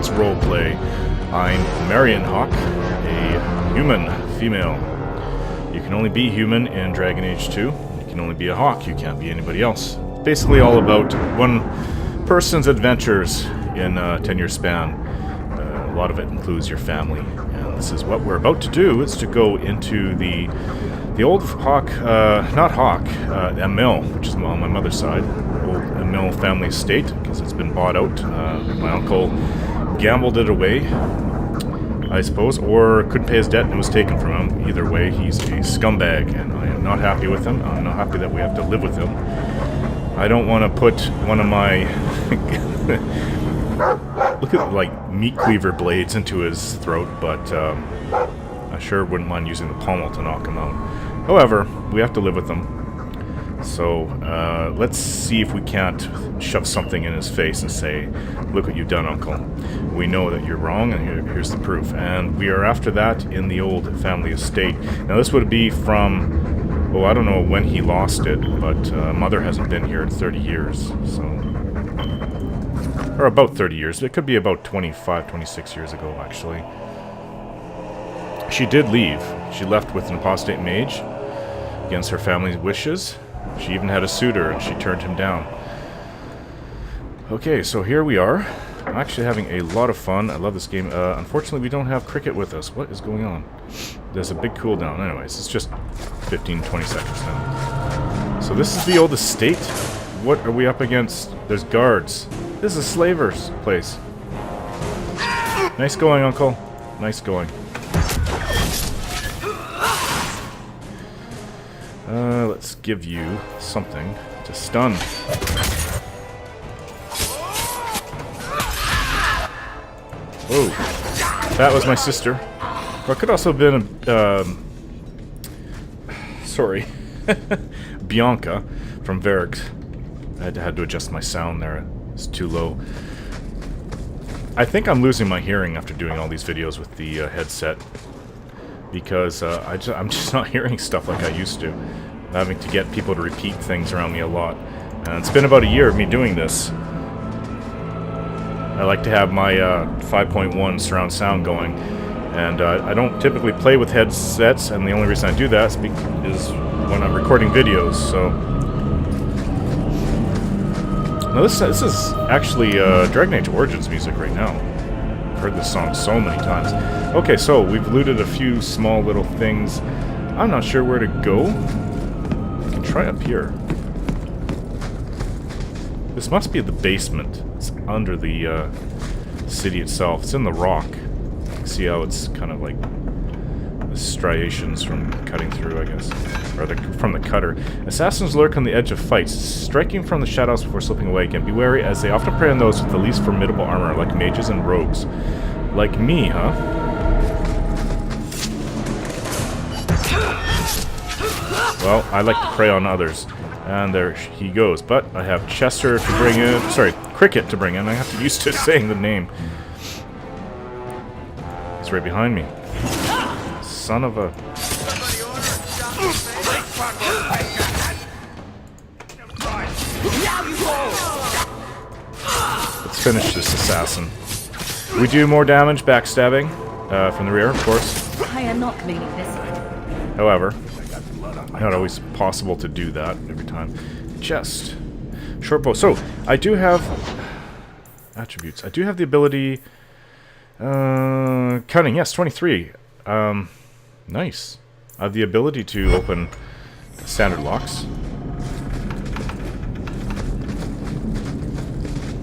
Let's Roleplay. I'm Marion Hawk, a human female. You can only be human in Dragon Age 2. You can only be a hawk, you can't be anybody else. Basically all about one person's adventures in a 10-year span. A lot of it includes your family. And this is what we're about to do, is to go into the old Hawk, not Hawk, Amell, which is on my mother's side. Old Amell family estate, because it's been bought out. My uncle gambled it away, I suppose, or couldn't pay his debt and it was taken from him. Either way, he's a scumbag, and I am not happy with him. I'm not happy that we have to live with him. I don't want to put one of my look at like meat cleaver blades into his throat, but I sure wouldn't mind using the pommel to knock him out. However, we have to live with him. So let's see if we can't shove something in his face and say, "Look what you've done, Uncle. We know that you're wrong, and here's the proof." And we are after that in the old family estate. Now this would be from, well, I don't know when he lost it, but Mother hasn't been here in 30 years, so... Or about 30 years. It could be about 25, 26 years ago, actually. She did leave. She left with an apostate mage against her family's wishes. She even had a suitor, and she turned him down. Okay, so here we are. I'm actually having a lot of fun. I love this game. Unfortunately, we don't have cricket with us. What is going on? There's a big cooldown. Anyways, it's just 15, 20 seconds now. So this is the old estate. What are we up against? There's guards. This is a slaver's place. Nice going, Uncle. Nice going. Let's give you something to stun. Whoa. That was my sister. Or it could also have been a... sorry. Bianca from Varric. I had to adjust my sound there. It's too low. I think I'm losing my hearing after doing all these videos with the headset. Because I'm just not hearing stuff like I used to. I'm having to get people to repeat things around me a lot. And it's been about a year of me doing this. I like to have my 5.1 surround sound going. And I don't typically play with headsets, and the only reason I do that is when I'm recording videos, so... Now this is actually Dragon Age Origins music right now. I've heard this song so many times. Okay, so we've looted a few small little things. I'm not sure where to go. We can try up here. This must be the basement. It's under the city itself. It's in the rock. See how it's kind of like the striations from cutting through, I guess. Or from the cutter. Assassins lurk on the edge of fights, striking from the shadows before slipping away again. Be wary, as they often prey on those with the least formidable armor, like mages and rogues. Like me, huh? Well, I like to prey on others. And there he goes. But I have Chester to bring in. Sorry, Cricket to bring in. I have to get used to saying the name. He's right behind me. Son of a... Let's finish this assassin. We do more damage backstabbing from the rear, of course. I am not cleaning this. However, not always possible to do that every time. Chest. Short bow. So, I do have attributes. I do have the ability... cunning, yes, 23. Nice. I have the ability to open standard locks.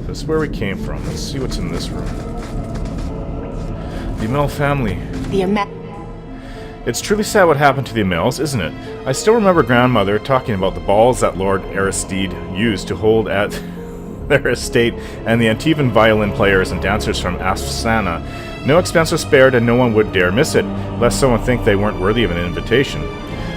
This is where we came from. Let's see what's in this room. The Amell family. The Amell. It's truly sad what happened to the Amells, isn't it? I still remember Grandmother talking about the balls that Lord Aristide used to hold at their estate, and the Antivan violin players and dancers from Afsana. No expense was spared, and no one would dare miss it, lest someone think they weren't worthy of an invitation.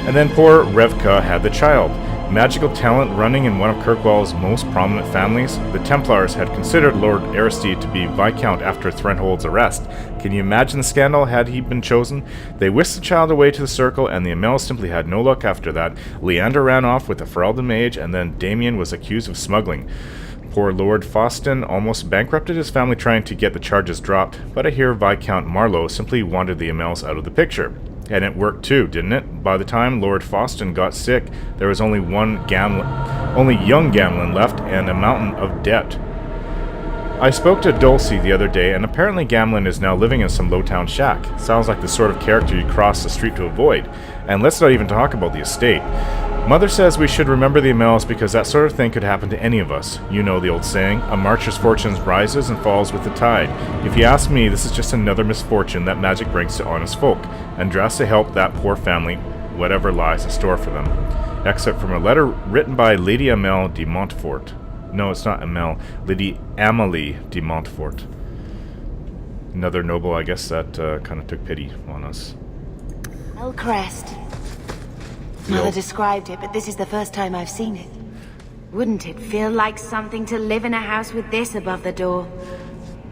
And then poor Revka had the child. Magical talent running in one of Kirkwall's most prominent families, the Templars had considered Lord Aristide to be Viscount after Threnhold's arrest. Can you imagine the scandal had he been chosen? They whisked the child away to the circle, and the Amells simply had no luck after that. Leander ran off with the Ferelden mage, and then Damien was accused of smuggling. Poor Lord Foston almost bankrupted his family trying to get the charges dropped, but I hear Viscount Marlowe simply wanted the Amells out of the picture. And it worked too, didn't it? By the time Lord Foston got sick, there was only young Gamlin left and a mountain of debt. I spoke to Dulcie the other day, and apparently Gamlin is now living in some low-town shack. Sounds like the sort of character you cross the street to avoid. And let's not even talk about the estate. Mother says we should remember the Amells because that sort of thing could happen to any of us. You know the old saying, a marcher's fortune rises and falls with the tide. If you ask me, this is just another misfortune that magic brings to honest folk, and dressed to help that poor family, whatever lies in store for them. Except from a letter written by Lady Amell de Montfort. No, it's not Amell. Lady Amélie de Montfort. Another noble, I guess, that kind of took pity on us. Crest. Mother described it, but this is the first time I've seen it. Wouldn't it feel like something to live in a house with this above the door?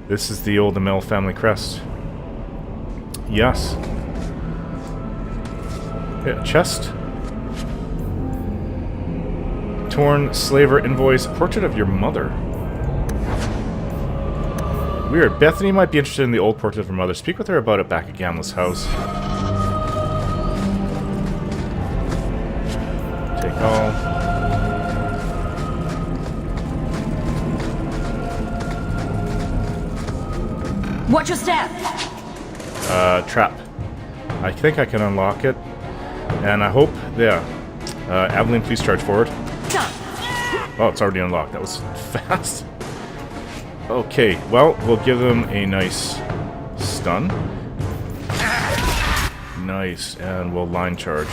This is the old Amell family crest. Yes. Yeah, chest. Torn slaver invoice. Portrait of your mother. Weird. Bethany might be interested in the old portrait of her mother. Speak with her about it back at Gamlin's house. Take all. Watch your step! Trap. I think I can unlock it. And I hope, yeah. Aveline, please charge forward. Oh, it's already unlocked. That was fast. Okay, well, we'll give them a nice stun. Nice, and we'll line charge.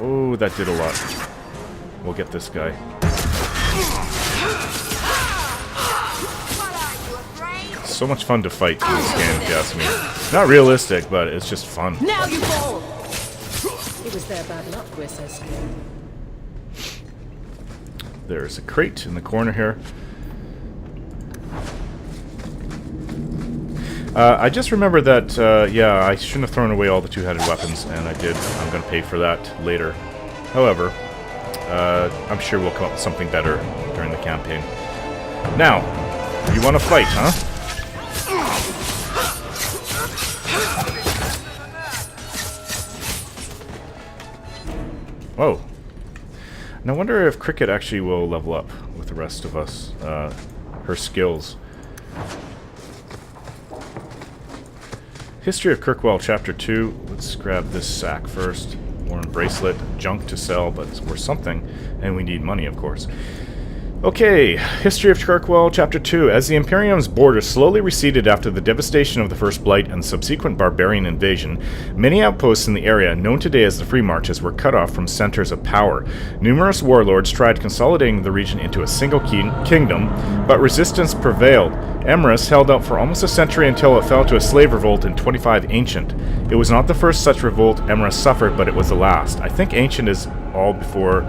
Oh, that did a lot. We'll get this guy. So much fun to fight in this game, if you ask me. Not realistic, but it's just fun. Now you fall! It was their bad luck, we're so scared. There's a crate in the corner here. I just remember that, yeah, I shouldn't have thrown away all the two-handed weapons, and I did. I'm going to pay for that later. However, I'm sure we'll come up with something better during the campaign. Now, you want to fight, huh? Whoa. And I wonder if Cricket actually will level up with the rest of us, her skills. History of Kirkwall, Chapter 2. Let's grab this sack first. Worn bracelet, junk to sell, but it's worth something. And we need money, of course. Okay, History of Kirkwall, Chapter 2. As the Imperium's border slowly receded after the devastation of the First Blight and subsequent barbarian invasion, many outposts in the area, known today as the Free Marches, were cut off from centers of power. Numerous warlords tried consolidating the region into a single kingdom, but resistance prevailed. Emrys held out for almost a century until it fell to a slave revolt in 25 Ancient. It was not the first such revolt Emrys suffered, but it was the last. I think Ancient is all before...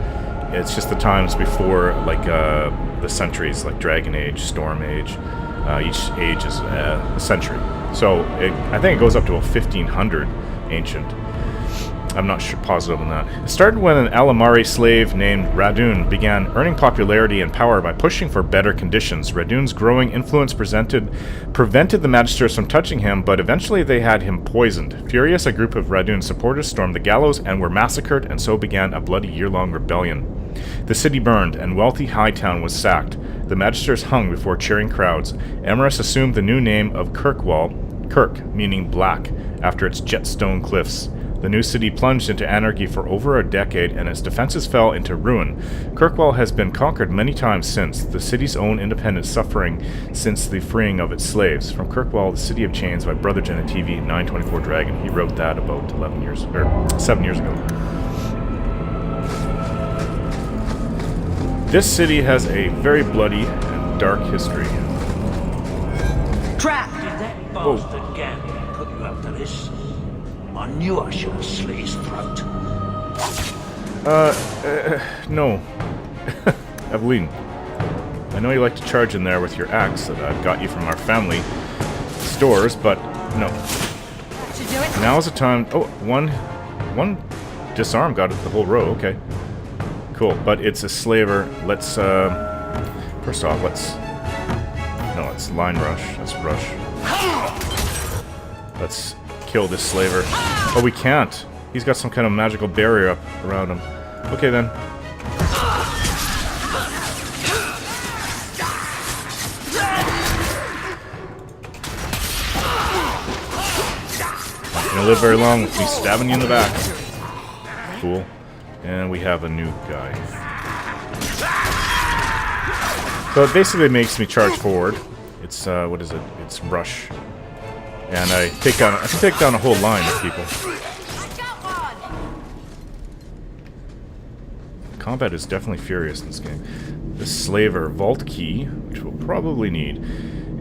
It's just the times before, like, the centuries, like Dragon Age, Storm Age. Each age is a century. So, I think it goes up to a 1500 Ancient. I'm not sure positive on that. It started when an Alamari slave named Radun began earning popularity and power by pushing for better conditions. Radun's growing influence prevented the magisters from touching him, but eventually they had him poisoned. Furious, a group of Radun's supporters stormed the gallows and were massacred, and so began a bloody year-long rebellion. The city burned, and wealthy Hightown was sacked. The magisters hung before cheering crowds. Emrys assumed the new name of Kirkwall, Kirk, meaning black, after its jetstone cliffs. The new city plunged into anarchy for over a decade, and its defenses fell into ruin. Kirkwall has been conquered many times since, the city's own independence suffering since the freeing of its slaves. From Kirkwall, the City of Chains by Brother Genetivi, 924 Dragon. He wrote that about 7 years ago. This city has a very bloody and dark history. Trap! Did that bastard Gamlin put you up to this? I knew I should have slit his throat. No. Aveline, I know you like to charge in there with your axe that I've got you from our family stores, but no. Should do it. Now is the time. Oh, one disarm got it the whole row. Okay, cool. But it's a slaver. Let's First off, let's... No, it's line rush. That's rush. Let's kill this slaver. Oh, we can't. He's got some kind of magical barrier up around him. Okay, then. Not gonna live very long with me stabbing you in the back. Cool. And we have a new guy. So it basically makes me charge forward. It's, what is it? It's rush. And I can take down a whole line of people. Combat is definitely furious in this game. The slaver vault key, which we'll probably need.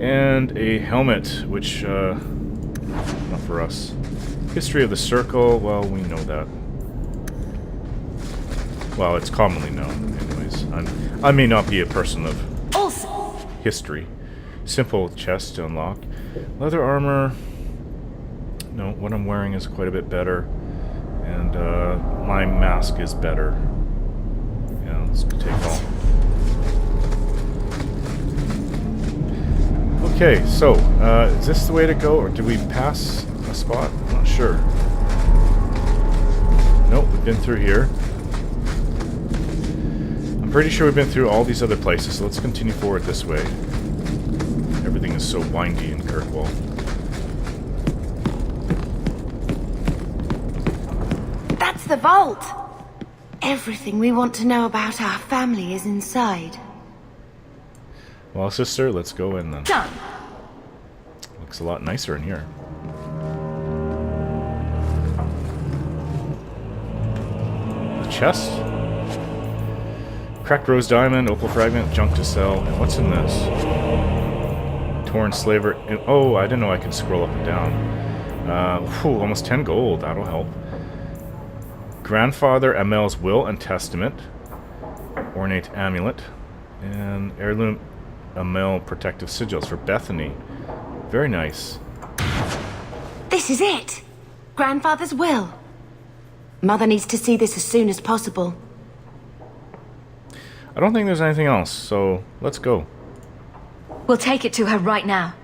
And a helmet, which, not for us. History of the circle, well, we know that. Well, it's commonly known, anyways. I may not be a person of history. Simple chest to unlock. Leather armor. No, what I'm wearing is quite a bit better. And my mask is better. Yeah, let's take all. Okay, so, is this the way to go, or do we pass a spot? I'm not sure. Nope, we've been through here. I'm pretty sure we've been through all these other places, so let's continue forward this way. Everything is so windy in Kirkwall. That's the vault! Everything we want to know about our family is inside. Well, sister, let's go in then. Done! Looks a lot nicer in here. The chest? Cracked rose diamond, opal fragment, junk to sell. And what's in this? Torn slaver. And, oh, I didn't know I could scroll up and down. Almost 10 gold. That'll help. Grandfather Amell's will and testament. Ornate amulet. And heirloom Amell protective sigils for Bethany. Very nice. This is it! Grandfather's will. Mother needs to see this as soon as possible. I don't think there's anything else, so let's go. We'll take it to her right now.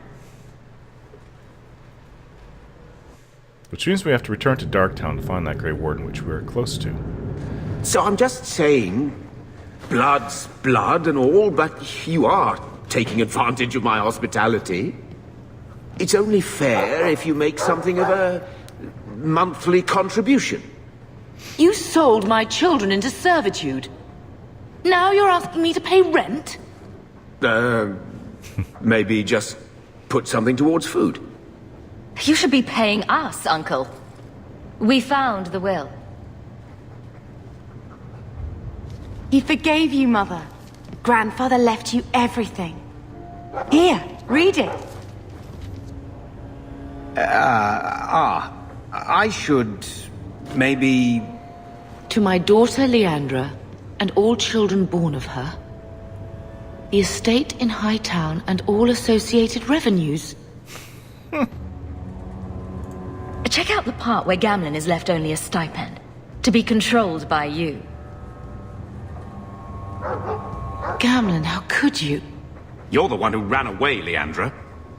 Which means we have to return to Darktown to find that Grey Warden, which we're close to. So I'm just saying, blood's blood and all, but you are taking advantage of my hospitality. It's only fair if you make something of a monthly contribution. You sold my children into servitude. Now you're asking me to pay rent? Maybe just put something towards food. You should be paying us, Uncle. We found the will. He forgave you, Mother. Grandfather left you everything. Here, read it. I should maybe... To my daughter Leandra, and all children born of her, the estate in Hightown and all associated revenues. Check out the part where Gamlin is left only a stipend, to be controlled by you. Gamlin, how could you? You're the one who ran away, Leandra.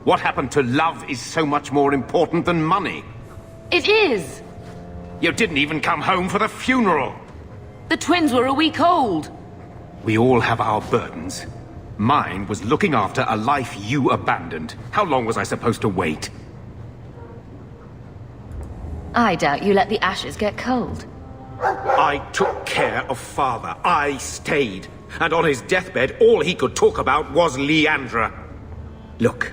What happened to love is so much more important than money. It is! You didn't even come home for the funeral. The twins were a week old. We all have our burdens. Mine was looking after a life you abandoned. How long was I supposed to wait? I doubt you let the ashes get cold. I took care of Father. I stayed. And on his deathbed, all he could talk about was Leandra. Look,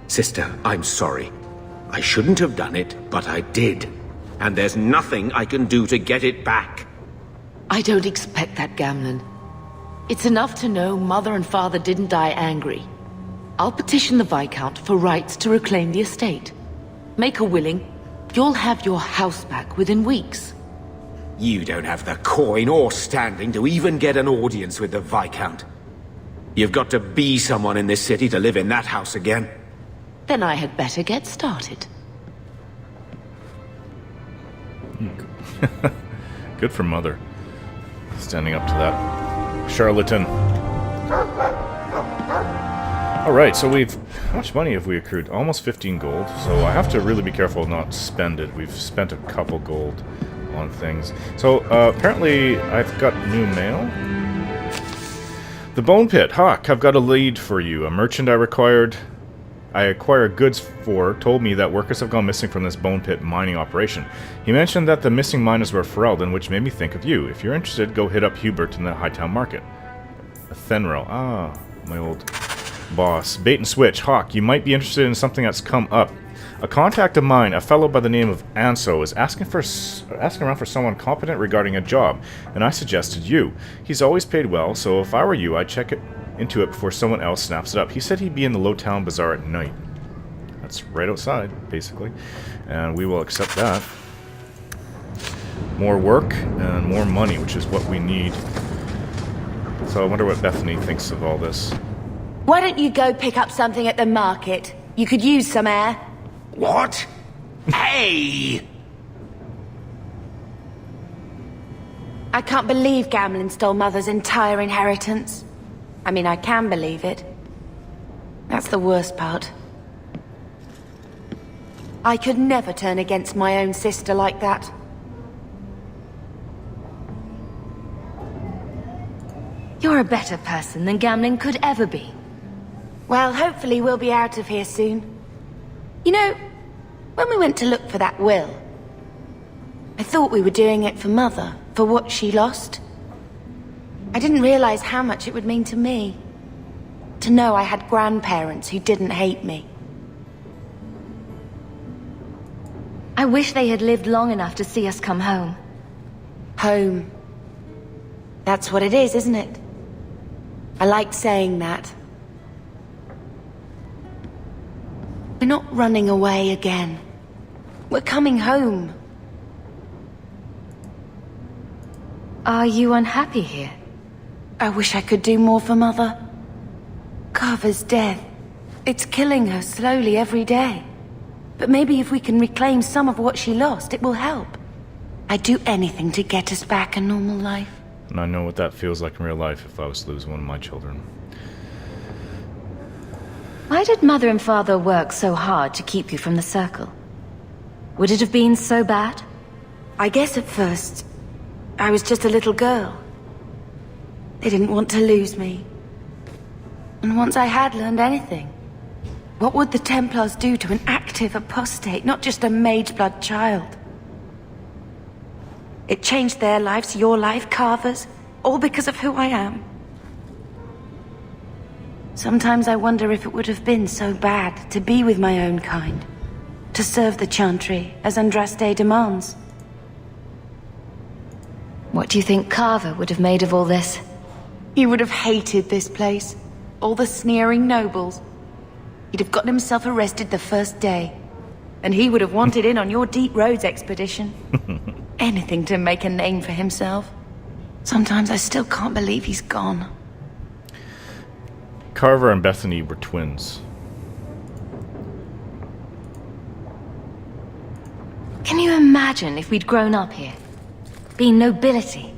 sister, I'm sorry. I shouldn't have done it, but I did. And there's nothing I can do to get it back. I don't expect that, Gamlin. It's enough to know Mother and Father didn't die angry. I'll petition the Viscount for rights to reclaim the estate. Make her willing, you'll have your house back within weeks. You don't have the coin or standing to even get an audience with the Viscount. You've got to be someone in this city to live in that house again. Then I had better get started. Good for Mother. Standing up to that charlatan. Alright, so we've... How much money have we accrued? Almost 15 gold. So I have to really be careful not to spend it. We've spent a couple gold on things. So, apparently I've got new mail. The Bone Pit. Hawk, I've got a lead for you. A merchant I acquire goods for told me that workers have gone missing from this Bone Pit mining operation. He mentioned that the missing miners were Ferelden, which made me think of you. If you're interested, go hit up Hubert in the Hightown Market. Thenril. Ah, my old boss. Bait and switch. Hawk, you might be interested in something that's come up. A contact of mine, a fellow by the name of Anso, is asking around for someone competent regarding a job, and I suggested you. He's always paid well, so if I were you, I'd check into it before someone else snaps it up. He said he'd be in the Lowtown Bazaar at night. That's right outside, basically. And we will accept that. More work and more money, which is what we need. So I wonder what Bethany thinks of all this. Why don't you go pick up something at the market? You could use some air. What? Hey! I can't believe Gamlin stole Mother's entire inheritance. I mean, I can believe it. That's the worst part. I could never turn against my own sister like that. You're a better person than Gamlin could ever be. Well, hopefully we'll be out of here soon. You know, when we went to look for that will, I thought we were doing it for Mother, for what she lost. I didn't realize how much it would mean to me. To know I had grandparents who didn't hate me. I wish they had lived long enough to see us come home. Home. That's what it is, isn't it? I liked saying that. We're not running away again. We're coming home. Are you unhappy here? I wish I could do more for Mother. Carver's death. It's killing her slowly every day. But maybe if we can reclaim some of what she lost, it will help. I'd do anything to get us back a normal life. And I know what that feels like in real life if I was to lose one of my children. Why did Mother and Father work so hard to keep you from the Circle? Would it have been so bad? I guess at first, I was just a little girl. They didn't want to lose me. And once I had learned anything, what would the Templars do to an active apostate, not just a Mageblood child? It changed their lives, your life, Carver's, all because of who I am. Sometimes I wonder if it would have been so bad to be with my own kind, to serve the Chantry as Andraste demands. What do you think Carver would have made of all this? He would have hated this place, all the sneering nobles. He'd have gotten himself arrested the first day, and he would have wanted in on your Deep Roads expedition. Anything to make a name for himself. Sometimes I still can't believe he's gone. Carver and Bethany were twins. Can you imagine if we'd grown up here? Being nobility?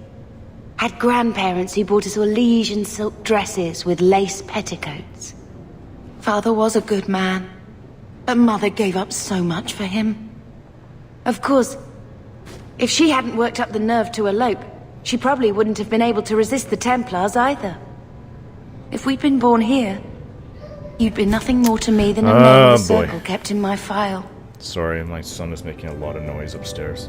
Had grandparents who bought us Orlesian silk dresses with lace petticoats. Father was a good man, but Mother gave up so much for him. Of course, if she hadn't worked up the nerve to elope, she probably wouldn't have been able to resist the Templars either. If we'd been born here, you'd be nothing more to me than a name in the Circle kept in my file. Sorry, my son is making a lot of noise upstairs.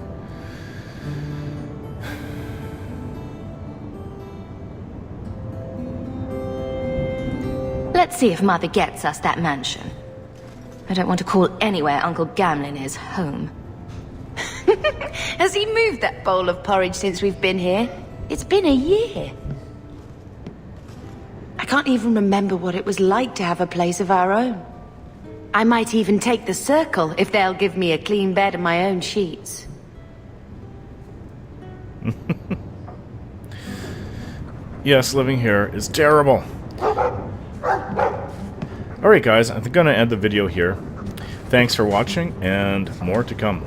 Let's see if Mother gets us that mansion. I don't want to call anywhere Uncle Gamlin is home. Has he moved that bowl of porridge since we've been here? It's been a year. I can't even remember what it was like to have a place of our own. I might even take the Circle if they'll give me a clean bed and my own sheets. Yes, living here is terrible. Alright guys, I'm gonna end the video here. Thanks for watching, and more to come.